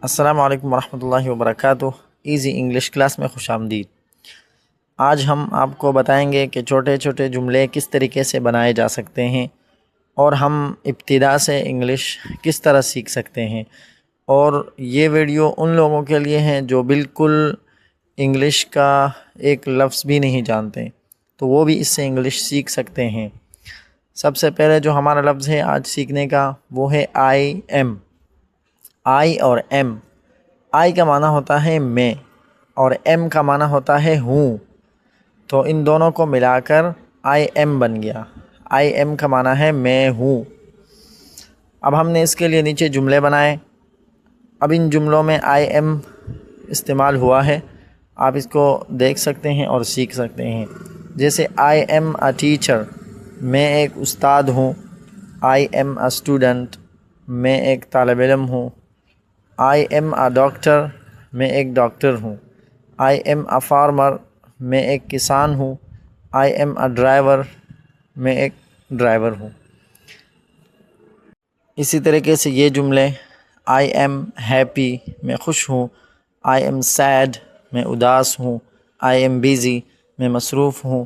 السلام علیکم ورحمۃ اللہ وبرکاتہ۔ ایزی انگلش کلاس میں خوش آمدید۔ آج ہم آپ کو بتائیں گے کہ چھوٹے چھوٹے جملے کس طریقے سے بنائے جا سکتے ہیں اور ہم ابتدا سے انگلش کس طرح سیکھ سکتے ہیں، اور یہ ویڈیو ان لوگوں کے لیے ہیں جو بالکل انگلش کا ایک لفظ بھی نہیں جانتے، تو وہ بھی اس سے انگلش سیکھ سکتے ہیں۔ سب سے پہلے جو ہمارا لفظ ہے آج سیکھنے کا وہ ہے آئی ایم۔ آئی اور ایم، آئی کا معنی ہوتا ہے میں اور ایم کا معنی ہوتا ہے ہوں، تو ان دونوں کو ملا کر آئی ایم بن گیا۔ آئی ایم کا معنی ہے میں ہوں۔ اب ہم نے اس کے لیے نیچے جملے بنائے۔ اب ان جملوں میں آئی ایم استعمال ہوا ہے، آپ اس کو دیکھ سکتے ہیں اور سیکھ سکتے ہیں۔ جیسے آئی ایم اے ٹیچر، میں ایک استاد ہوں۔ آئی ایم اے اسٹوڈنٹ، میں ایک طالب علم ہوں۔ آئی ایم اے ڈاکٹر، میں ایک ڈاکٹر ہوں۔ آئی ایم اے فارمر، میں ایک کسان ہوں۔ آئی ایم اے ڈرائیور، میں ایک ڈرائیور ہوں۔ اسی طریقے سے یہ جملے، آئی ایم ہیپی، میں خوش ہوں۔ آئی ایم سیڈ، میں اداس ہوں۔ آئی ایم بیزی، میں مصروف ہوں۔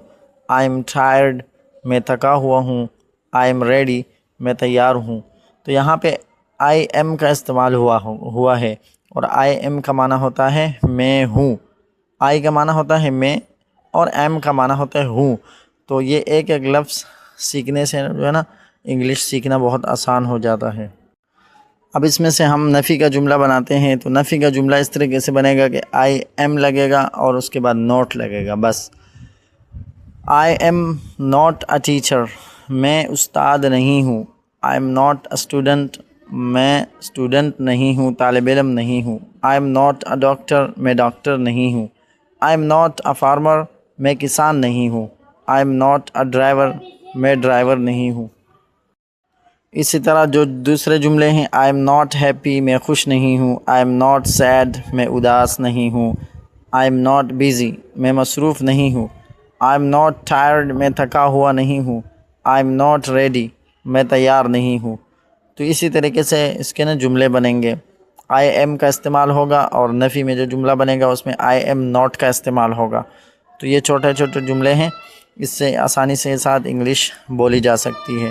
آئی ایم ٹائرڈ، میں تھکا ہوا ہوں۔ آئی ایم ریڈی، میں تیار ہوں۔ تو یہاں پہ آئی ایم کا استعمال ہوا ہے، اور آئی ایم کا معنی ہوتا ہے میں ہوں۔ آئی کا معنی ہوتا ہے میں اور ایم کا معنی ہوتا ہے ہوں۔ تو یہ ایک ایک لفظ سیکھنے سے جو ہے نا انگلش سیکھنا بہت آسان ہو جاتا ہے۔ اب اس میں سے ہم نفی کا جملہ بناتے ہیں، تو نفی کا جملہ اس طریقے سے بنے گا کہ آئی ایم لگے گا اور اس کے بعد ناٹ لگے گا، بس۔ I am not a teacher, میں استاد نہیں ہوں۔ I am not a student, میں اسٹوڈنٹ نہیں ہوں، طالب علم نہیں ہوں۔ I am not a doctor, میں ڈاکٹر نہیں ہوں۔ I am not a farmer, میں کسان نہیں ہوں۔ I am not a driver, میں ڈرائیور نہیں ہوں۔ اسی طرح جو دوسرے جملے ہیں، آئی ایم ناٹ ہیپی، میں خوش نہیں ہوں۔ آئی ایم ناٹ سیڈ، میں اداس نہیں ہوں۔ آئی ایم ناٹ بیزی، میں مصروف نہیں ہوں۔ آئی ایم ناٹ ٹائرڈ، میں تھکا ہوا نہیں ہوں۔ آئی ایم ناٹ ریڈی، میں تیار نہیں ہوں۔ تو اسی طریقے سے اس کے جملے بنیں گے۔ آئی ایم کا استعمال ہوگا اور نفی میں جو جملہ بنے گا اس میں آئی ایم ناٹ کا استعمال ہوگا۔ تو یہ چھوٹے چھوٹے جملے ہیں، اس سے آسانی سے ساتھ انگلش بولی جا سکتی ہے۔